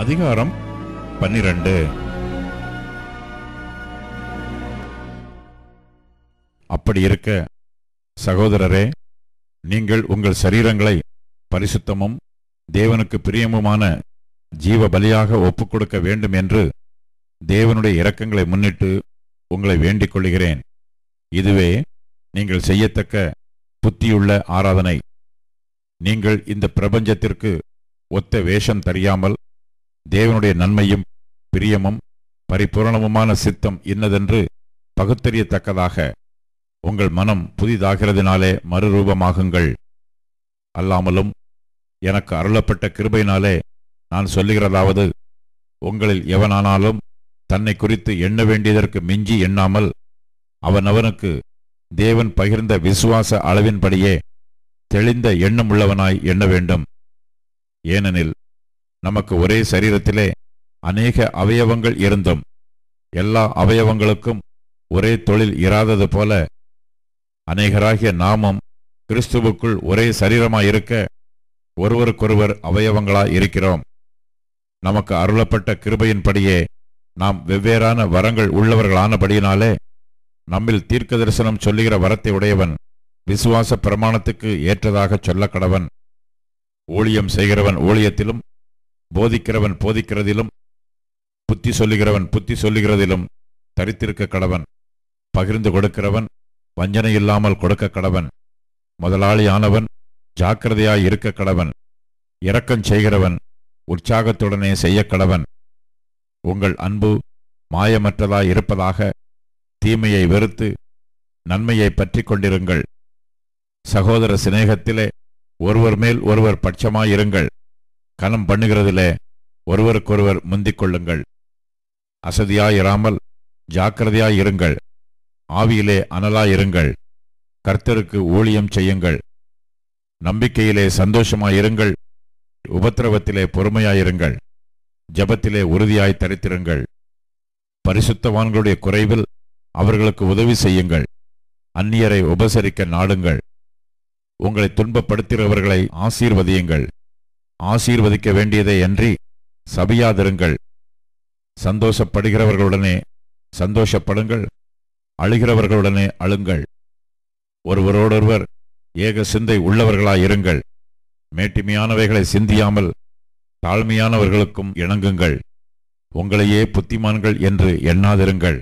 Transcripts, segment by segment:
அதிகாரம் 12. அப்படி இருக்க சகோதரரே, நீங்கள் உங்கள் சரீரங்களை பரிசுத்தமும் தேவனுக்கு பிரியமுமான ஜீவ பலியாக ஒப்புக்கொடுக்க வேண்டும் என்று தேவனுடைய இரக்கங்களை முன்னிட்டு உங்களை வேண்டிக் கொள்கிறேன். இதுவே நீங்கள் செய்யத்தக்க புத்தியுள்ள ஆராதனை. நீங்கள் இந்த பிரபஞ்சத்திற்கு ஒத்த வேஷம் தெரியாமல் தேவனுடைய நன்மையும் பிரியமும் பரிபூரணமுமான சித்தம் இன்னதென்று பகுத்தறியத்தக்கதாக உங்கள் மனம் புதிதாகிறதினாலே மறுரூபமாகுங்கள். அல்லாமலும் எனக்கு அருளப்பட்ட கிருபையினாலே நான் சொல்லுகிறதாவது, உங்களில் எவனானாலும் தன்னை குறித்து எண்ண வேண்டியதற்கு மிஞ்சி எண்ணாமல் அவனவனுக்கு தேவன் பகிர்ந்த விசுவாச அளவின்படியே தெளிந்த எண்ணமுள்ளவனாய் எண்ண வேண்டும். ஏனெனில் நமக்கு ஒரே சரீரத்திலே அநேக அவயவங்கள் இருந்தும் எல்லா அவயவங்களுக்கும் ஒரே தொழில் இராதது போல அநேகராகிய நாமும் கிறிஸ்துவுக்குள் ஒரே சரீரமாயிருக்க ஒருவருக்கொருவர் அவயவங்களாய் இருக்கிறோம். நமக்கு அருளப்பட்ட கிருபையின்படியே நாம் வெவ்வேறான வரங்கள் உள்ளவர்களானபடியினாலே நம்மில் தீர்க்க தரிசனம் சொல்லுகிற வரத்தை உடையவன் விசுவாச பிரமாணத்துக்கு ஏற்றதாக சொல்ல கடவன். ஊழியம் செய்கிறவன் ஊழியத்திலும், போதிக்கிறவன் போதிக்கிறதிலும், புத்தி சொல்லுகிறவன் புத்தி சொல்லுகிறதிலும் தரித்திருக்க கடவன். பகிர்ந்து கொடுக்கிறவன் வஞ்சனை இல்லாமல் கொடுக்க கடவன். முதலாளியானவன் ஜாக்கிரதையாய் இருக்க கடவன். இரக்கம் செய்கிறவன் உற்சாகத்துடனே செய்ய கடவன். உங்கள் அன்பு மாயமற்றதாய் இருப்பதாக தீமையை வெறுத்து நன்மையை பற்றி கொண்டிருங்கள். சகோதர சிநேகத்திலே ஒருவர் மேல் ஒருவர் பட்சமாயிருங்கள். கனம் பண்ணுகிறதிலே ஒருவருக்கொருவர் முந்திக் கொள்ளுங்கள். அசதியாயிராமல் ஜாக்கிரதையாயிருங்கள். ஆவியிலே அனலாயிருங்கள். கர்த்தருக்கு ஊழியம் செய்யுங்கள். நம்பிக்கையிலே சந்தோஷமாயிருங்கள். உபத்திரவத்திலே பொறுமையாயிருங்கள். ஜபத்திலே உறுதியாய் தரித்திருங்கள். பரிசுத்தவான்களுடைய குறைவில் அவர்களுக்கு உதவி செய்யுங்கள். அந்நியரை உபசரிக்க நாடுங்கள். உங்களை துன்பப்படுத்துகிறவர்களை ஆசீர்வதியுங்கள். ஆசீர்வதிக்க வேண்டியதை அன்றி சபியாதிருங்கள். சந்தோஷப்படுகிறவர்களுடனே சந்தோஷப்படுங்கள். அழுகிறவர்களுடனே அழுங்கள். ஒருவரோடொருவர் ஏக சிந்தை உள்ளவர்களாயிருங்கள். மேட்டிமையானவைகளை சிந்தியாமல் தாழ்மையானவர்களுக்கும் இணங்குங்கள். உங்களையே புத்திமான்கள் என்று எண்ணாதிருங்கள்.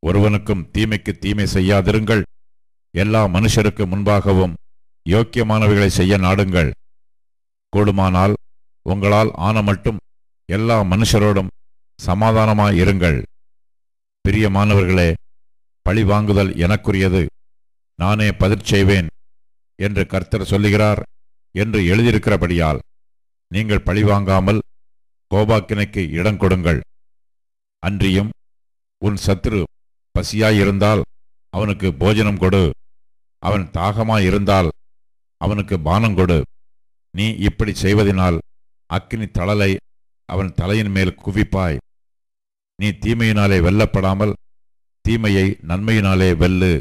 ஒருவனுக்கும் தீமைக்கு தீமை செய்யாதிருங்கள். எல்லா மனுஷருக்கு முன்பாகவும் யோக்கியமானவைகளை செய்ய நாடுங்கள். கூடுமானால் உங்களால் ஆன மட்டும் எல்லா மனுஷரோடும் சமாதானமாயிருங்கள். பிரியமானவர்களே, பழி வாங்குதல் எனக்குரியது, நானே பதில் செய்வேன் என்று கர்த்தர் சொல்லுகிறார் என்று எழுதியிருக்கிறபடியால் நீங்கள் பழிவாங்காமல் கோபாக்கினைக்கு இடம் கொடுங்கள். அன்றியும் உன் சத்துரு பசியாயிருந்தால் அவனுக்கு போஜனம் கொடு. அவன் தாகமாயிருந்தால் அவனுக்கு பானம் கொடு. நீ இப்படி செய்வதனால் அக்கினி தழலை அவன் தலையின் மேல் குவிப்பாய். நீ தீமையினாலே வெல்லப்படாமல் தீமையை நன்மையினாலே வெல்லு.